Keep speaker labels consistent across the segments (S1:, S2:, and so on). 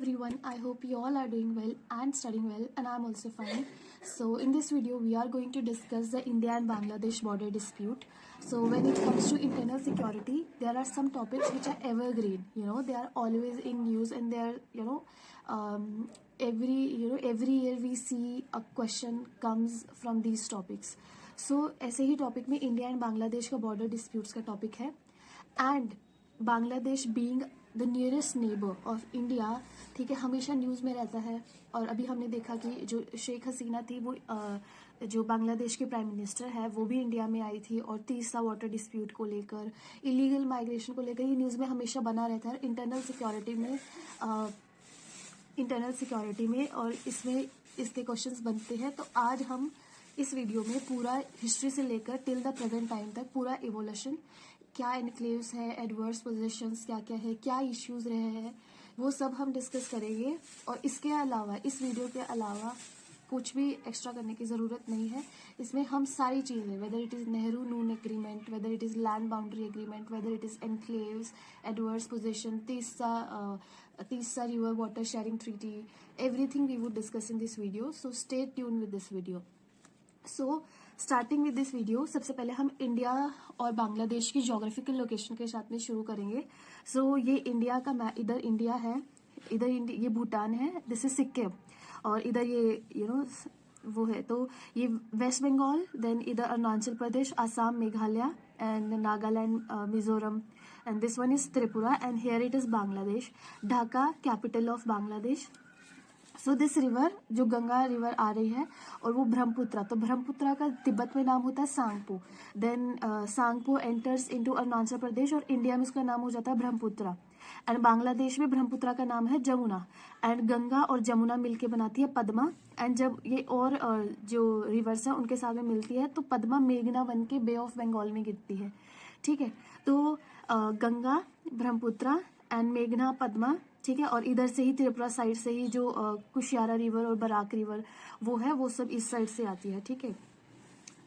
S1: everyone, I hope you all are doing well and studying well, and I'm also fine. So in this video we are going to discuss the India and Bangladesh border dispute. So when it comes to internal security, there are some topics which are evergreen, they are always in news, and they're every year we see a question comes from these topics. So ऐसे ही topic में India and Bangladesh का border disputes का topic है, and Bangladesh being the nearest neighbour of India, ठीक है, हमेशा news में रहता है. और अभी हमने देखा कि जो शेख हसीना थी वो जो बांग्लादेश के प्राइम मिनिस्टर है वो भी इंडिया में आई थी, और तीसरा वाटर डिस्प्यूट को लेकर, इलीगल माइग्रेशन को लेकर ये न्यूज़ में हमेशा बना रहता है. इंटरनल सिक्योरिटी में और इसमें इसके क्वेश्चंस बनते हैं. तो आज हम इस वीडियो में पूरा हिस्ट्री से लेकर टिल द प्रेजेंट टाइम तक पूरा इवोल्यूशन, क्या एनक्लेव्स है, एडवर्स पोजीशंस क्या क्या है, क्या इश्यूज रहे हैं, वो सब हम डिस्कस करेंगे. और इसके अलावा, इस वीडियो के अलावा कुछ भी एक्स्ट्रा करने की ज़रूरत नहीं है. इसमें हम सारी चीज़ें, whether it is Nehru Noon agreement, whether it is land boundary agreement, whether it is enclaves, adverse position, तीसरा river water sharing treaty, everything we would discuss in this video. So stay tune with this video. So starting with this video, सबसे पहले हम India और बांग्लादेश की geographical location के साथ में शुरू करेंगे. सो ये इंडिया का मैप, इधर इंडिया है, इधर ये भूटान है, दिस इज सिक्किम, और इधर ये वो है. तो ये वेस्ट बंगाल, देन इधर Arunachal Pradesh, Assam, Meghalaya and Nagaland, Mizoram, and this one is Tripura, and here it is Bangladesh. Dhaka capital of Bangladesh. So this river, जो गंगा रिवर आ रही है, और वो ब्रह्मपुत्रा, तो ब्रह्मपुत्रा का तिब्बत में नाम होता है Tsangpo. Then Tsangpo enters into Arunachal Pradesh, और इंडिया में उसका नाम हो जाता है ब्रह्मपुत्रा. एंड बांग्लादेश में ब्रह्मपुत्रा का नाम है जमुना. एंड गंगा और जमुना मिलके बनाती है पद्मा. एंड जब ये और जो रिवर्स है उनके साथ में मिलती है तो पद्मा मेघना बन के बे ऑफ बंगाल में गिरती है. ठीक है, तो गंगा, ब्रह्मपुत्रा एंड मेघना, पद्मा, ठीक है. और इधर से ही त्रिपुरा साइड से ही जो कुशियारा रिवर और बराक रिवर वो है, वो सब इस साइड से आती है. ठीक है,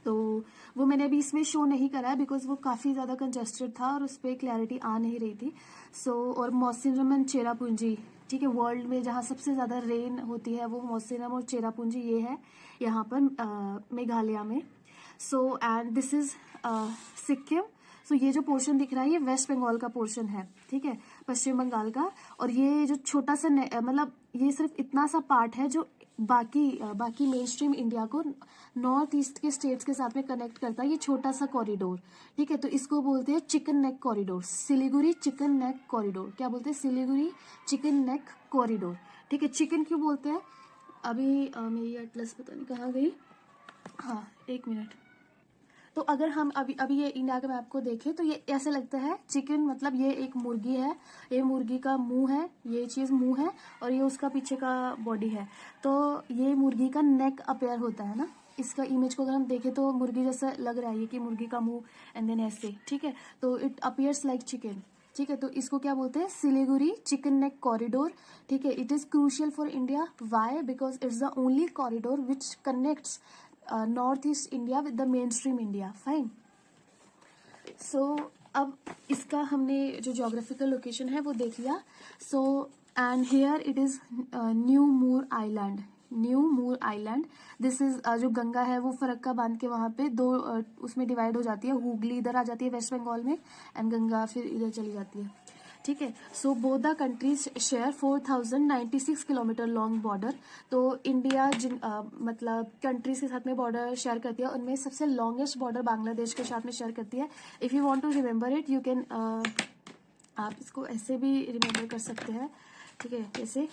S1: तो वो मैंने अभी इसमें शो नहीं करा है बिकॉज वो काफ़ी ज़्यादा कंजेस्टेड था और उस पर क्लैरिटी आ नहीं रही थी. सो और मौसिनराम एंड चेरापूंजी, ठीक है, वर्ल्ड में जहाँ सबसे ज़्यादा रेन होती है वो मौसिनराम और चेरापूंजी ये है यहाँ पर मेघालय में. So and this is Sikkim. So ये जो पोर्शन दिख रहा है ये वेस्ट बंगाल का पोर्शन है, ठीक है, पश्चिम बंगाल का. और ये जो छोटा सा मतलब ये सिर्फ इतना सा पार्ट है जो बाकी मेन स्ट्रीम इंडिया को नॉर्थ ईस्ट के स्टेट्स के साथ में कनेक्ट करता है, ये छोटा सा कॉरिडोर. ठीक है, तो इसको बोलते हैं chicken neck corridor, Siliguri chicken neck corridor. क्या बोलते हैं? Siliguri chicken neck corridor. ठीक है, चिकन क्यों बोलते हैं? अभी मेरी एटलस पता नहीं कहाँ गई. हाँ, एक मिनट. तो अगर हम अभी ये इंडिया के मैप को देखें तो ये ऐसे लगता है चिकन मतलब ये एक मुर्गी है, ये मुर्गी का मुंह है, ये चीज़ मुंह है, और ये उसका पीछे का बॉडी है. तो ये मुर्गी का नेक अपेयर होता है ना, इसका इमेज को अगर हम देखें तो मुर्गी जैसा लग रहा है कि मुर्गी का मुंह, एंड देन ऐसे. ठीक है, तो इट अपियर्स लाइक चिकन. ठीक है, तो इसको क्या बोलते हैं? Siliguri chicken neck corridor. ठीक है, it is crucial for India. Why? Because it's the only corridor which connects north east India with the main stream India. Fine. So अब इसका हमने जो ज्योग्राफिकल लोकेशन है वो देख लिया. So and here it is New Moore Island. New Moore Island, this is जो गंगा है वो फरक्का बांध के वहाँ पे दो उसमें डिवाइड हो जाती है. हुगली इधर आ जाती है वेस्ट बंगाल में, एंड गंगा फिर इधर चली जाती है. ठीक है, so both the countries share 4096 kilometre long border. तो इंडिया जिन मतलब कंट्रीज के साथ में बॉर्डर शेयर करती है, उनमें सबसे लॉन्गेस्ट बॉर्डर बांग्लादेश के साथ में शेयर करती है. If you want to remember it you can, आप इसको ऐसे भी रिमेंबर कर सकते हैं. ठीक है, जैसे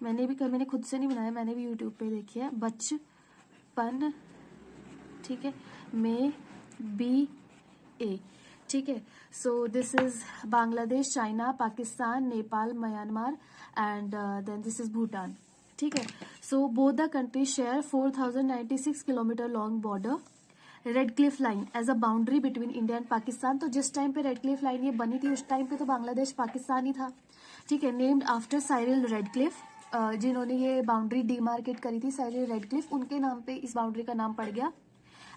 S1: मैंने खुद से नहीं बनाया, मैंने भी यूट्यूब पे देखी है. बचपन, ठीक है, में बी ए. ठीक है, so this is Bangladesh, China, Pakistan, Nepal, Myanmar, and then this is Bhutan. ठीक है, so both the country share 4096 kilometre long border. Red Cliff line as a boundary between India and Pakistan. तो जिस टाइम पे रेड क्लिफ लाइन ये बनी थी उस टाइम पे तो बांग्लादेश पाकिस्तान ही था. ठीक है, नेम्ड आफ्टर साइरिल रेडक्लिफ, जिन्होंने ये बाउंड्री डीमार्केट करी थी, साइरिल रेडक्लिफ, उनके नाम पे इस बाउंड्री का नाम पड़ गया.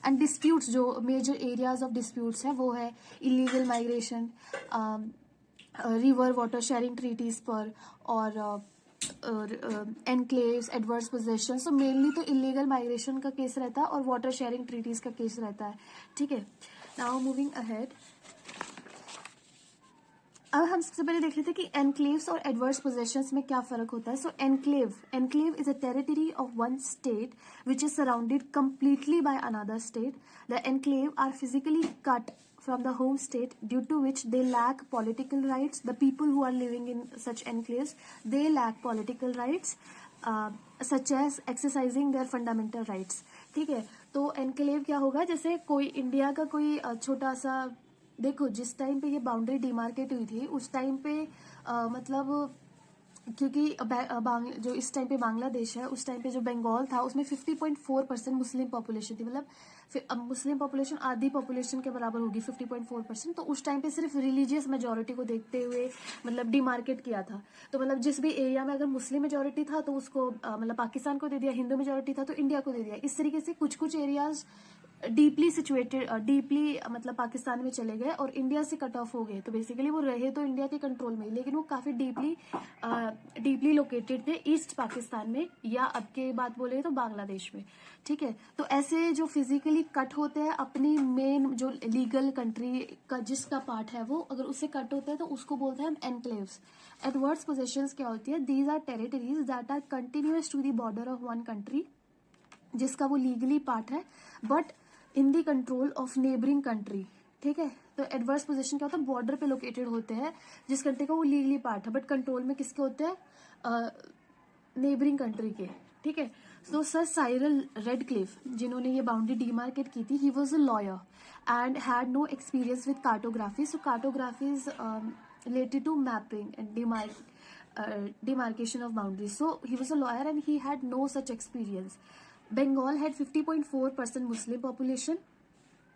S1: एंड डिस्प्यूट्स, जो मेजर एरियाज ऑफ डिस्प्यूट्स है वो है illegal migration, river water sharing treaties पर, और enclaves, adverse possession. So mainly तो इलीगल माइग्रेशन का केस रहता है और वाटर शेयरिंग ट्रीटीज का केस रहता है, ठीक है। नाउ मूविंग अहेड, अब हम सबसे पहले देख लेते हैं कि एनक्लेव्स और एडवर्स पोजेशंस में क्या फर्क होता है। So enclave is a territory of one state which is surrounded completely by another state. The enclave are physically cut from the home state, due to which they lack political rights. The people who are living in such enclaves, they lack political rights, such as exercising their fundamental rights, ठीक है। तो enclave क्या होगा, जैसे कोई India का कोई छोटा सा, देखो जिस टाइम पे ये बाउंड्री डिमार्केट हुई थी उस टाइम पे मतलब क्योंकि जो इस टाइम पे बांग्लादेश है, उस टाइम पे जो बंगाल था उसमें 50.4% मुस्लिम पॉपुलेशन थी। मतलब अब मुस्लिम पॉपुलेशन आधी पॉपुलेशन के बराबर होगी 50.4%। तो उस टाइम पे सिर्फ रिलीजियस मेजोरिटी को देखते हुए मतलब डिमार्केट किया था। तो मतलब जिस भी एरिया में अगर मुस्लिम मेजोरिटी था तो उसको मतलब पाकिस्तान को दे दिया, हिंदू मेजोरिटी था तो इंडिया को दे दिया। इस तरीके से कुछ कुछ एरियाज डीपली सिचुएटेड, डीपली मतलब पाकिस्तान में चले गए और इंडिया से कट ऑफ हो गए। तो बेसिकली वो रहे तो इंडिया के कंट्रोल में, लेकिन वो काफी डीपली लोकेटेड थे ईस्ट पाकिस्तान में, या अब के बात बोले तो बांग्लादेश में, ठीक है। तो ऐसे जो फिजिकली कट होते हैं अपनी मेन जो लीगल कंट्री का जिसका पार्ट है वो अगर उससे कट होता है तो उसको बोलते हैं हम एनक्लेव्स। एडवर्स पोजेशंस क्या होती है, these are territories that are continuous to the border of one country, जिसका वो लीगली पार्ट है but in the control of neighbouring country, ठीक है। तो एडवर्स पोजीशन क्या होता है, बॉर्डर पे लोकेटेड होते हैं जिस कंट्री का वो लीगली पार्ट है बट कंट्रोल में किसके होते हैं, नेबरिंग कंट्री के, ठीक है। तो सर साइरल रेडक्लिफ जिन्होंने ये बाउंड्री डिमार्केट की थी, he was a lawyer and had no experience with cartography. So cartography is related to mapping and demarcation of boundaries. So he was a lawyer and he had no such experience. Bengal had 50.4% Muslim population,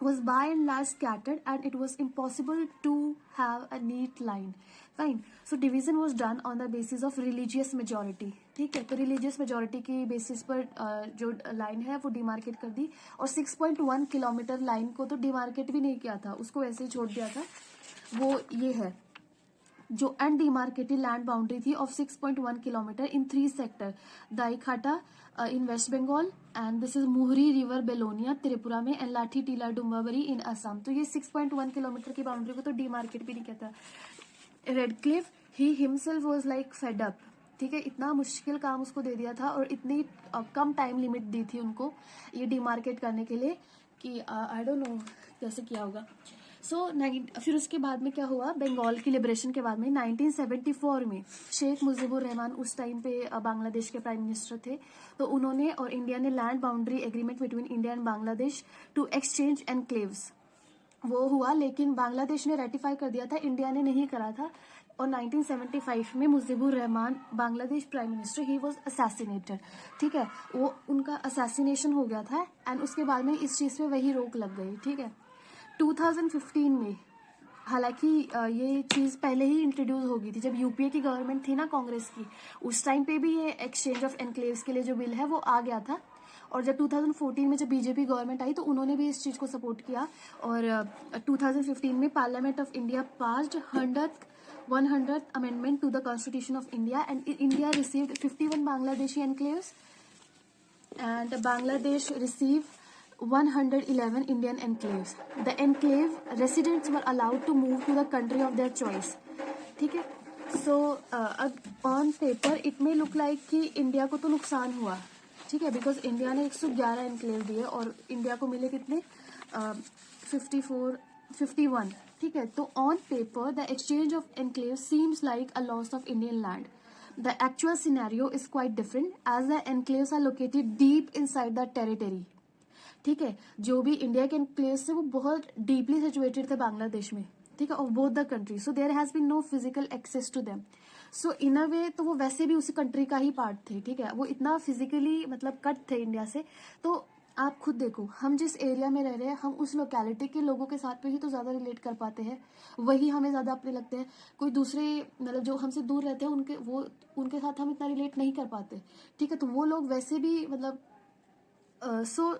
S1: was by and large scattered, and it was impossible to have a neat line. Fine. So division was done on the basis of religious majority. ठीक है, तो religious majority की basis पर जो line है वो demarcate कर दी, और 6.1 किलोमीटर line को तो demarcate भी नहीं किया था, उसको ऐसे ही छोड़ दिया था। वो ये है जो अनडिमार्केटेड लैंड बाउंड्री थी of 6.1 kilometre in 3 sector, Daikhata in West Bengal, and this is Muhuri river Belonia Tripura में, एंड लाठी टीला डुम्बावरी इन असम। तो ये 6.1 किलोमीटर की बाउंड्री को तो डिमार्केट भी नहीं कहता। Radcliffe he himself was like fed up, ठीक है, इतना मुश्किल काम उसको दे दिया था और इतनी कम टाइम लिमिट दी थी उनको ये डिमार्केट करने के लिए कि आई डोंट नो कैसे किया होगा। फिर उसके बाद में क्या हुआ, बंगाल की लिबरेशन के बाद में 1974 में शेख मुजीबुर रहमान उस टाइम पे बांग्लादेश के प्राइम मिनिस्टर थे, तो उन्होंने और इंडिया ने land boundary agreement between India and Bangladesh to exchange enclaves वो हुआ, लेकिन बांग्लादेश ने रेटिफाई कर दिया था, इंडिया ने नहीं करा था। और 1975 में Mujibur Rahman Bangladesh prime minister he was assassinated, ठीक है, वो उनका असैसिनेशन हो गया था एंड उसके बाद में इस चीज़ पे वही रोक लग गई, ठीक है। 2015 में हालांकि ये चीज़ पहले ही इंट्रोड्यूस हो गई थी जब यूपीए की गवर्नमेंट थी ना कांग्रेस की, उस टाइम पे भी ये एक्सचेंज ऑफ एनक्लेव्स के लिए जो बिल है वो आ गया था। और जब 2014 में जब बीजेपी गवर्नमेंट आई तो उन्होंने भी इस चीज़ को सपोर्ट किया, और 2015 में parliament of India passed 100th amendment to the constitution of India, and India received 51 Bangladeshi enclaves and Bangladesh received 111 Indian enclaves. The enclave residents were allowed to move to the country of their choice. ठीक है, so on paper it may look like कि India को तो नुकसान हुआ, ठीक है, because India ने 111 एनक्लेव दिए और इंडिया को मिले कितने 51, ठीक है। तो on paper the exchange of enclave seems like a loss of Indian land. The actual scenario is quite different as the enclaves are located deep inside the territory. ठीक है, जो भी इंडिया के एनक्लेव्स थे वो बहुत डीपली सिचुएटेड थे बांग्लादेश में, ठीक है, of both the country, so there has been no physical access to them. So in a way तो वो वैसे भी उसी कंट्री का ही पार्ट थे, ठीक है, वो इतना फिजिकली मतलब कट थे इंडिया से। तो आप खुद देखो, हम जिस एरिया में रह रहे हैं हम उस लोकेलिटी के लोगों के साथ पे ही तो ज़्यादा रिलेट कर पाते हैं, वही हमें ज़्यादा अपने लगते हैं। कोई दूसरे मतलब जो हमसे दूर रहते हैं उनके साथ हम इतना रिलेट नहीं कर पाते, ठीक है। तो वो लोग वैसे भी मतलब so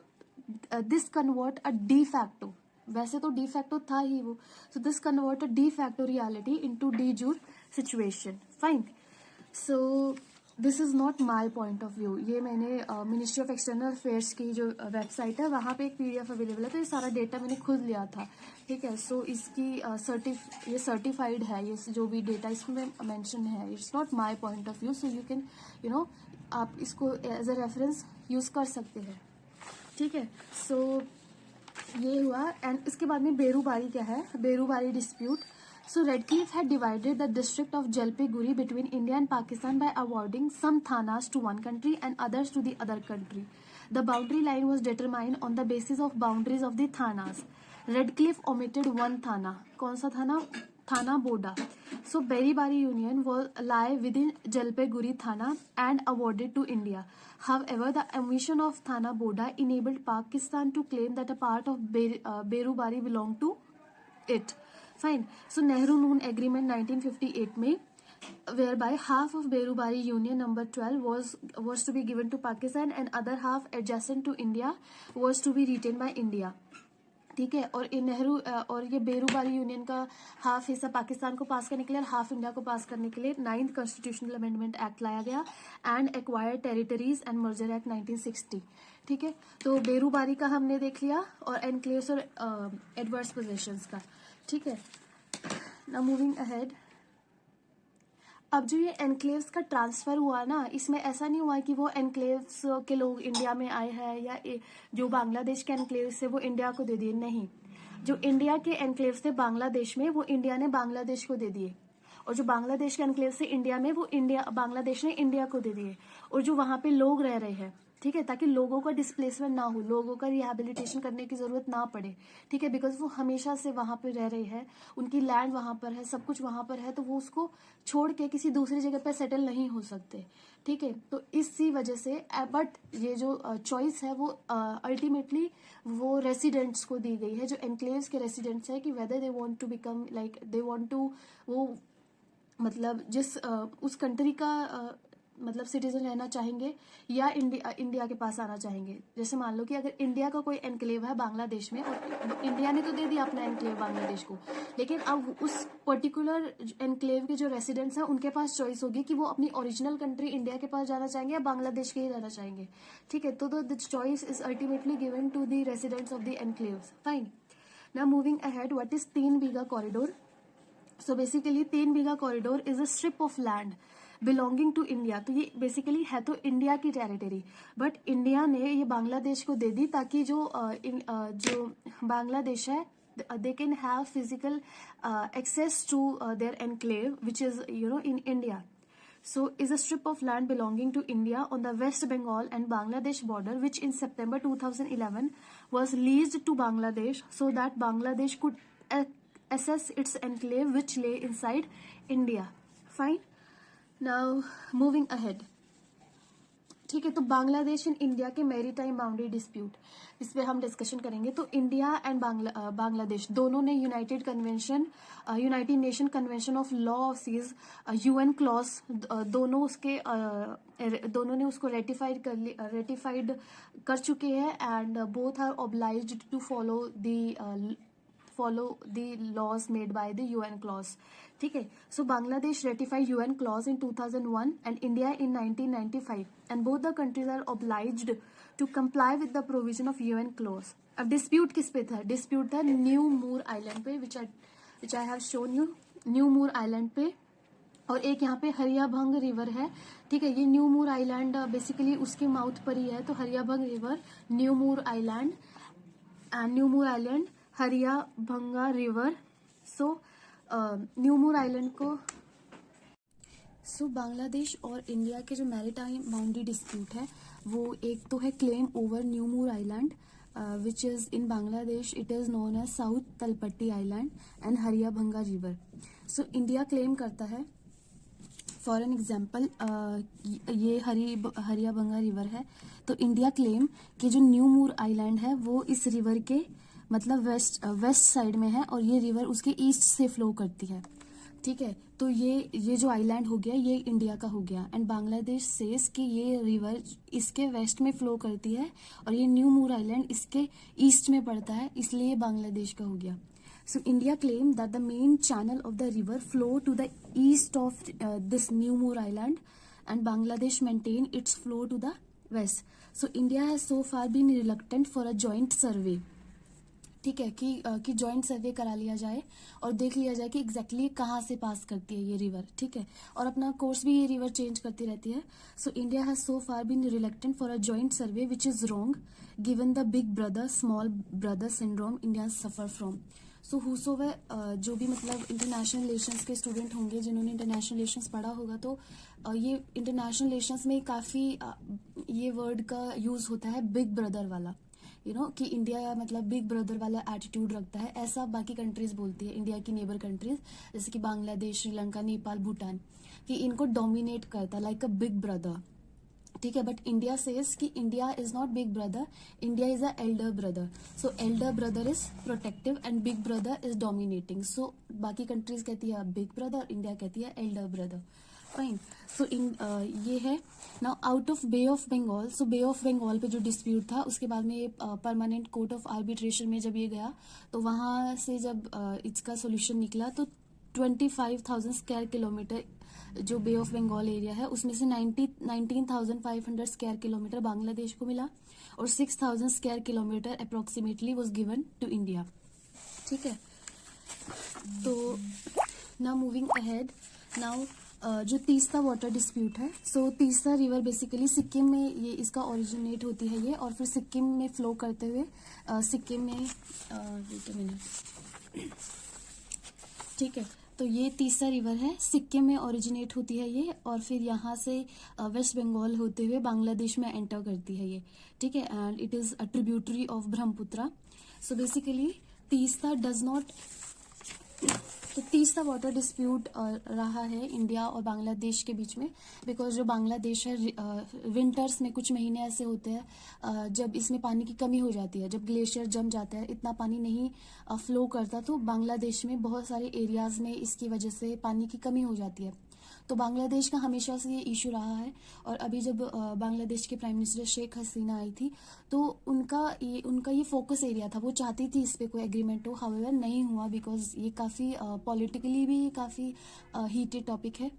S1: this convert a de facto, वैसे तो डी फैक्टो था ही वो, so this converted de facto reality into de jure situation. Fine, so this is not my point of view, ये मैंने मिनिस्ट्री ऑफ एक्सटर्नल अफेयर्स की जो website है वहाँ पे एक PDF अवेलेबल है, तो ये सारा डेटा मैंने खुद लिया था, ठीक है। सो इसकी ये सर्टिफाइड है, ये जो भी डेटा इसमें मेंशन है, it's not my point of view, so you can आप इसको एज अ रेफरेंस यूज़ कर सकते हैं, ठीक है। सो ये हुआ, एंड इसके बाद में बेरूबारी क्या है, Berubari dispute. So Redcliffe had divided the district of Jalpaiguri between India and Pakistan by awarding some thanas to one country and others to the other country. The boundary line was determined on the basis of boundaries of the thanas. Redcliffe omitted one thana. कौन सा थाना? Thana Boda. So Beribari Union will lie within Jalpaiguri Thana and awarded to India. However, the omission of Thana Boda enabled Pakistan to claim that a part of Berubari belonged to it. Fine. So Nehru Noon Agreement 1958 में whereby half of Berubari Union number 12 was to be given to Pakistan and other half adjacent to India was to be retained by India. ठीक है, और ये नेहरू और ये Berubari union का half हिस्सा पाकिस्तान को पास करने के लिए और हाफ इंडिया को पास करने के लिए 9th कॉन्स्टिट्यूशनल अमेंडमेंट एक्ट लाया गया and acquired territories and merger act 1960। ठीक है, तो बेरूबारी का हमने देख लिया और एनक्लेव्स और एडवर्स पोजेशंस का। ठीक है, नाउ मूविंग अहेड। अब जो ये एनक्लेव्स का ट्रांसफर हुआ ना, इसमें ऐसा नहीं हुआ कि वो एनक्लेव्स के लोग इंडिया में आए हैं या जो बांग्लादेश के एनक्लेव्स थे वो इंडिया को दे दिए, नहीं। जो इंडिया के एनक्लेव्स थे बांग्लादेश में वो इंडिया ने बांग्लादेश को दे दिए, और जो बांग्लादेश के एनक्लेव्स थे इंडिया में वो बांग्लादेश ने इंडिया को दे दिए। और जो वहां पे लोग रह रहे हैं, ठीक है, ताकि लोगों का डिस्प्लेसमेंट ना हो, लोगों का रिहेबिलिटेशन करने की जरूरत ना पड़े, ठीक है, बिकॉज वो हमेशा से वहां पे रह रहे हैं, उनकी लैंड वहां पर है, सब कुछ वहां पर है, तो वो उसको छोड़ के किसी दूसरी जगह पे सेटल नहीं हो सकते। ठीक है, तो इसी वजह से बट ये जो चॉइस है वो अल्टीमेटली वो रेसिडेंट्स को दी गई है, जो एनक्लेव्स के रेसिडेंट्स है, कि whether they want to become like they want to, वो मतलब जिस उस कंट्री का मतलब सिटीजन रहना चाहेंगे या इंडिया के पास आना चाहेंगे। जैसे मान लो कि अगर इंडिया का कोई एनक्लेव है बांग्लादेश में, और इंडिया ने तो दे दिया अपना एनक्लेव बांग्लादेश को, लेकिन अब उस पर्टिकुलर एनक्लेव के जो रेसिडेंट्स हैं उनके पास चॉइस होगी कि वो अपनी ओरिजिनल कंट्री इंडिया के पास जाना चाहेंगे या बांग्लादेश के ही रहना चाहेंगे। ठीक है, तो the choice is ultimately given to the residents of the enclaves. Fine, now moving ahead, what is 3 bigha corridor? So basically 3 bigha corridor is a strip of land belonging to India. तो ये बेसिकली है तो इंडिया की territory, but India ने ये बांग्लादेश को दे दी ताकि जो बांग्लादेश है they can have physical access to their enclave which is in India. So is a strip of land belonging to India on the West Bengal and Bangladesh border, which in September 2011 was leased to Bangladesh so that Bangladesh could access its enclave which lay inside India. Fine. Now moving ahead. ठीक है, तो Bangladesh and India के maritime boundary dispute, इस पे हम discussion करेंगे। तो India and Bangladesh दोनों ने united nation convention of law of seas UN clause दोनों ने उसको रेटिफाइड कर चुके हैं, and both are obliged to follow the laws made by the UN clause. ठीक है, so Bangladesh ratified UN clause in 2001 and India in 1995, and both the countries are obliged to comply with the provision of UN clause. अब dispute किस पे था? dispute था new Moore island पे, which I have shown you, new Moore island पे, और एक यहाँ पे हरियाभंग रिवर है। ठीक है, ये न्यू मूर आइलैंड बेसिकली उसके माउथ पर ही है, तो Hariabhanga river, New Moore Island and New Moore Island, Hariabhanga river. So New Moore Island को बांग्लादेश और इंडिया के जो मैरीटाइम बाउंड्री डिस्प्यूट है वो एक तो है claim over New Moore Island which is in Bangladesh, it is known as South Talpatti Island and Hariabhanga river. So India claim करता है, फॉर एन एग्जाम्पल ये हरियाभंगा रिवर है, तो इंडिया क्लेम कि जो न्यू मूर आइलैंड है वो इस रिवर के मतलब वेस्ट साइड में है और ये रिवर उसके ईस्ट से फ्लो करती है। ठीक है, तो ये जो आइलैंड हो गया ये इंडिया का हो गया। एंड बांग्लादेश सेज कि ये रिवर इसके वेस्ट में फ्लो करती है और ये न्यू मूर आइलैंड इसके ईस्ट में पड़ता है, इसलिए ये बांग्लादेश का हो गया। So India claim that the main channel of the river flow to the east of this New Moore Island and Bangladesh maintain its flow to the west. So India has so far been reluctant for a joint survey, ठीक है, कि joint सर्वे करा लिया जाए और देख लिया जाए कि एग्जैक्टली कहाँ से पास करती है ये रिवर, ठीक है, और अपना कोर्स भी ये रिवर चेंज करती रहती है। So India has so far been reluctant for a joint survey which is wrong given the big brother small brother syndrome India suffer from. So whosoever जो भी मतलब इंटरनेशनल रिलेशंस के student होंगे जिन्होंने international relations पढ़ा होगा, तो ये इंटरनेशनल रिलेशंस में काफ़ी ये वर्ड का यूज़ होता है बिग ब्रदर वाला, कि इंडिया मतलब बिग ब्रदर वाला एटीट्यूड रखता है, ऐसा बाकी कंट्रीज बोलती है, इंडिया की नेबर कंट्रीज जैसे कि बांग्लादेश, श्रीलंका, नेपाल, भूटान, कि इनको डोमिनेट करता है लाइक अ बिग ब्रदर, ठीक है। बट इंडिया सेज कि India is not big brother, India is a elder brother. So elder brother is protective and big brother is dominating. So बाकी कंट्रीज कहती है बिग ब्रदर, इंडिया कहती है Elder brother, fine. So ये है now out of Bay of Bengal. So Bay of Bengal पे जो dispute था उसके बाद में ये परमानेंट कोर्ट ऑफ आर्बिट्रेशन में जब ये गया तो वहां से जब इसका सोल्यूशन निकला तो 25,000 स्क्वायर किलोमीटर जो बे ऑफ बंगाल एरिया है उसमें से 19,500 स्क्वायर किलोमीटर बांग्लादेश को मिला और 6,000 square kilometre approximately was given to India, ठीक है। तो नाउ मूविंग अहेड, नाउ जो तीस्ता वाटर डिस्प्यूट है। So Teesta river basically Sikkim में ये इसका ओरिजिनेट होती है ये, और फिर सिक्किम में फ्लो करते हुए सिक्किम में वेट अ मिनट, ठीक है, तो ये तीसरा रिवर है, सिक्किम में ओरिजिनेट होती है ये और फिर यहाँ से वेस्ट बंगाल होते हुए बांग्लादेश में एंटर करती है ये, ठीक है, and it is a tributary of Brahmaputra. So basically Teesta does not, तो तीसरा वाटर डिस्प्यूट रहा है इंडिया और बांग्लादेश के बीच में, बिकॉज जो बांग्लादेश है विंटर्स में कुछ महीने ऐसे होते हैं जब इसमें पानी की कमी हो जाती है, जब ग्लेशियर जम जाता है, इतना पानी नहीं फ्लो करता, तो बांग्लादेश में बहुत सारे एरियाज में इसकी वजह से पानी की कमी हो जाती है। तो बांग्लादेश का हमेशा से ये इशू रहा है, और अभी जब बांग्लादेश के प्राइम मिनिस्टर शेख हसीना आई थी तो उनका ये फोकस एरिया था, वो चाहती थी इस पे कोई एग्रीमेंट हो, हाउएवर नहीं हुआ बिकॉज ये काफ़ी पॉलिटिकली भी काफ़ी हीटेड टॉपिक है।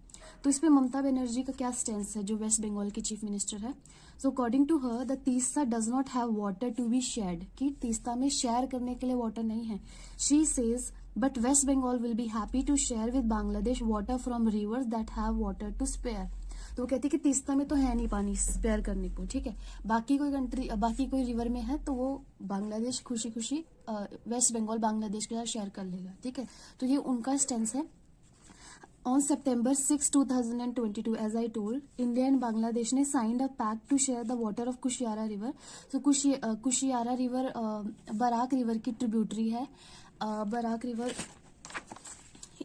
S1: तो इस पे ममता बनर्जी का क्या स्टैंड है, जो वेस्ट बंगाल की चीफ मिनिस्टर है। So according to her the Teesta does not have water to be shared, कि तीस्ता में शेयर करने के लिए वाटर नहीं है। She says but West Bengal will be happy to share with Bangladesh water from rivers that have water to spare। तो वो कहती है कि तीस्ता में तो है नहीं पानी स्पेयर करने को, ठीक है, बाकी कोई रिवर में है तो वो बांग्लादेश खुशी खुशी वेस्ट बंगाल बांग्लादेश के साथ शेयर कर लेगा, ठीक है। तो ये उनका स्टैंड है। On September 6, 2022, as I told, India and Bangladesh ने signed a pact to share the water of Kushiara River। So Kushiara River Barak river की ट्रिब्यूटरी है, बराक रिवर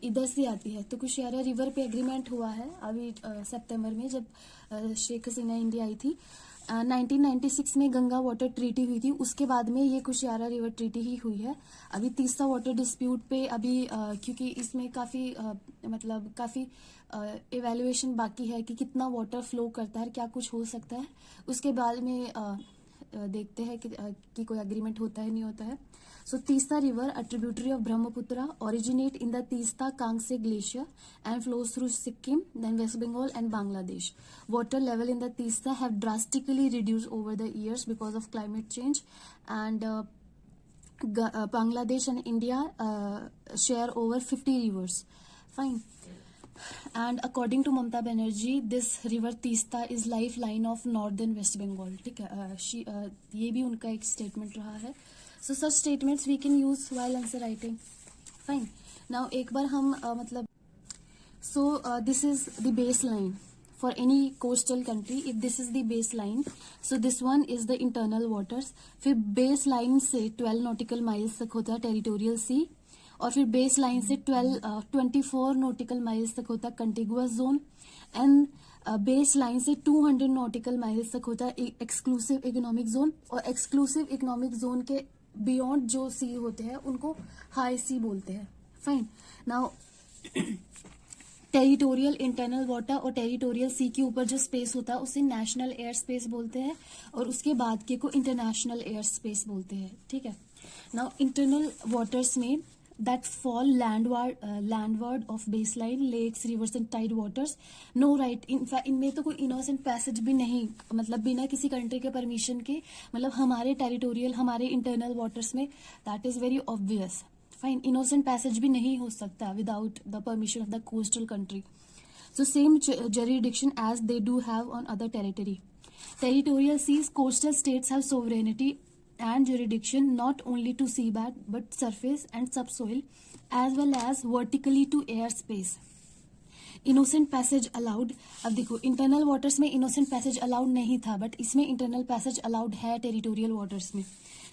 S1: इधर से आती है, तो कुशियारा रिवर पे एग्रीमेंट हुआ है अभी सितंबर में जब शेख हसीना इंडिया आई थी। 1996 में गंगा वाटर ट्रीटी हुई थी, उसके बाद में ये कुशियारा रिवर ट्रीटी ही हुई है। अभी तीसरा वाटर डिस्प्यूट पे अभी क्योंकि इसमें काफ़ी इवैल्यूएशन बाकी है कि कितना वाटर फ्लो करता है, क्या कुछ हो सकता है, उसके बाद में देखते हैं कि कोई एग्रीमेंट होता है नहीं होता है। So Teesta river, a tributary of Brahmaputra, originate in the Teesta Kangse Glacier and flows through Sikkim, then West Bengal and Bangladesh. Water level in the Teesta have drastically reduced over the years because of climate change, and Bangladesh and India share over 50 rivers. Fine. And according to Mamata Banerjee, this river Teesta is lifeline of northern West Bengal, ठीक है, ये भी उनका एक statement रहा है। So such statements we can use while answer writing. Fine. Now एक बार हम this is the baseline for any coastal country. If this is the baseline, so this one is the internal waters. फिर baseline से 12 nautical miles तक होता है territorial sea, और फिर baseline से 24 nautical miles तक होता है contiguous zone, and baseline से 200 nautical miles तक होता है exclusive economic zone, और exclusive economic zone के बियॉन्ड जो सी होते हैं उनको हाई सी बोलते हैं। Fine. Now territorial internal water और टेरिटोरियल सी के ऊपर जो स्पेस होता है उसे नेशनल एयर स्पेस बोलते हैं, और उसके बाद के को इंटरनेशनल एयर स्पेस बोलते हैं, ठीक है। नाउ इंटरनल वाटर्स में that fall landward of baseline lakes rivers and tide waters no right in fact इनमें तो कोई इनोसेंट पैसेज भी नहीं, मतलब बिना किसी कंट्री के परमिशन के, मतलब हमारे टेरिटोरियल हमारे इंटरनल वाटर्स में that is very obvious, fine, innocent passage भी नहीं हो सकता without the permission of the coastal country. So same jurisdiction as they do have on other territory. Territorial seas, coastal states have sovereignty and jurisdiction not only to seabed but surface and subsoil as well as vertically to air space. Innocent passage allowed. अब देखो internal waters में innocent passage allowed नहीं था, but इसमें internal passage allowed है territorial waters में,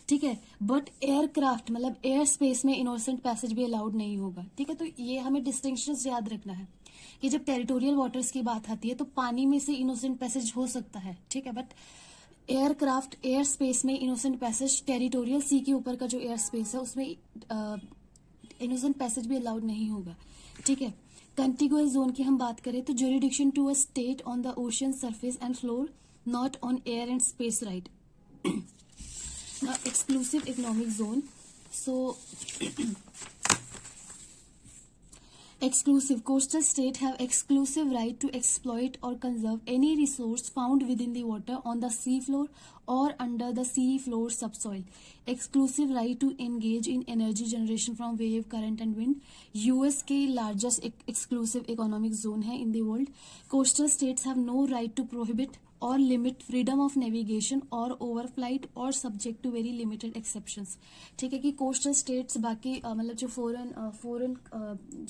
S1: ठीक है. बट एयरक्राफ्ट मतलब एयर स्पेस में इनोसेंट पैसेज भी अलाउड नहीं होगा, ठीक है. तो ये हमें डिस्टिंक्शंस याद रखना है कि जब टेरिटोरियल वाटर्स की बात आती है तो पानी में से इनोसेंट पैसेज हो सकता है, ठीक है. बट एयरक्राफ्ट एयर स्पेस में इनोसेंट पैसेज, टेरिटोरियल सी के ऊपर का जो एयर स्पेस है उसमें इनोसेंट पैसेज भी अलाउड नहीं होगा, ठीक है. कंटिगुअस जोन की हम बात करें तो jurisdiction to a state on the ocean surface and floor, not on air and space right. Exclusive economic zone. So exclusive coastal state have exclusive right to exploit or conserve any resource found within the water on the sea floor or under the sea floor subsoil. Exclusive right to engage in energy generation from wave, current and wind. US के largest exclusive economic zone है in the world. Coastal states have no right to prohibit or limit freedom of navigation or overflight or subject to very limited exceptions. ठीक है कि coastal states बाकी मतलब जो foreign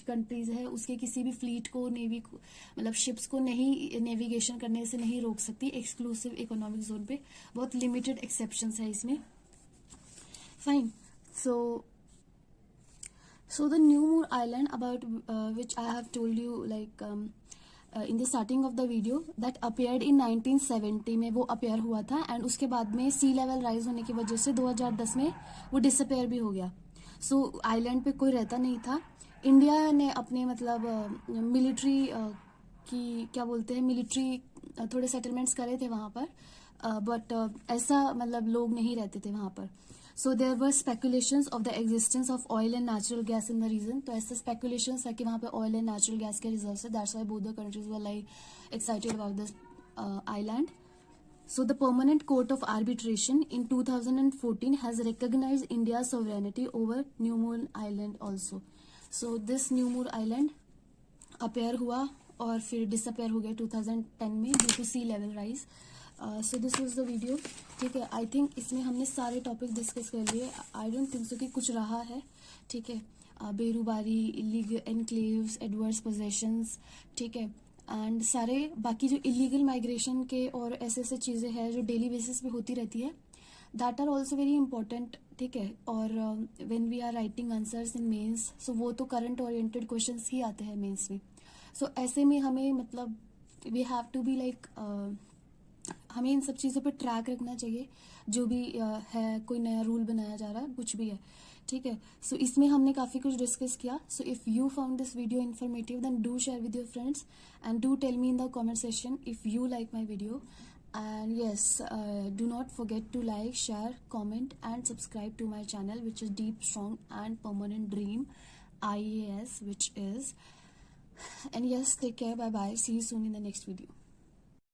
S1: countries है उसके किसी भी फ्लीट को, नेवी को, मतलब शिप्स को नहीं नेविगेशन करने से नहीं रोक सकती. एक्सक्लूसिव इकोनॉमिक जोन पे बहुत लिमिटेड एक्सेप्शंस है इसमें. Fine. So the New Moor Island about which I have told you like in the starting of the video that appeared in 1970 में वो appear हुआ था, एंड उसके बाद में सी लेवल राइज होने की वजह से 2010 में वो डिसअपेयर भी हो गया. सो आइलैंड पे कोई रहता नहीं था. इंडिया ने अपने मतलब मिलिट्री की क्या बोलते हैं मिलिट्री थोड़े सेटलमेंट्स करे थे वहाँ पर, बट ऐसा मतलब लोग नहीं रहते थे वहाँ पर. So there were speculations of the existence of oil and natural gas in the region. तो ऐसे speculations है कि वहाँ पे oil and natural gas के reserves है. That's why both the countries were like excited about this island. So the Permanent Court of Arbitration in 2014 has recognized India's sovereignty over New Moor Island also. So this New Moor Island appear हुआ और फिर disappear हो गया 2010 में due to sea level rise. So this was the video, ठीक है. I think इसमें हमने सारे टॉपिक डिस्कस कर लिए. आई डोंट थिंक सो कि कुछ रहा है, ठीक है. Berubari, illegal enclaves, adverse possessions, ठीक है, एंड सारे बाकी जो इलीगल माइग्रेशन के और ऐसे ऐसे चीज़ें हैं जो डेली बेसिस पे होती रहती है, that are also very important, ठीक है. और when we are writing answers in mains, so वो तो करंट ओरिएंटेड क्वेश्चंस ही आते हैं मेंस में. सो ऐसे में हमें मतलब we have to be like हमें इन सब चीज़ों पे ट्रैक रखना चाहिए. जो भी है, कोई नया रूल बनाया जा रहा है, कुछ भी है, ठीक है. सो इसमें हमने काफ़ी कुछ डिस्कस किया. So if you found this video informative then do share with your friends and do tell me in the comment section if you like my video. And yes, do not forget to like, share, comment and subscribe to my channel which is Deep, Strong and Permanent Dream IAS which is. And yes, take care, bye bye, see you soon in the next video.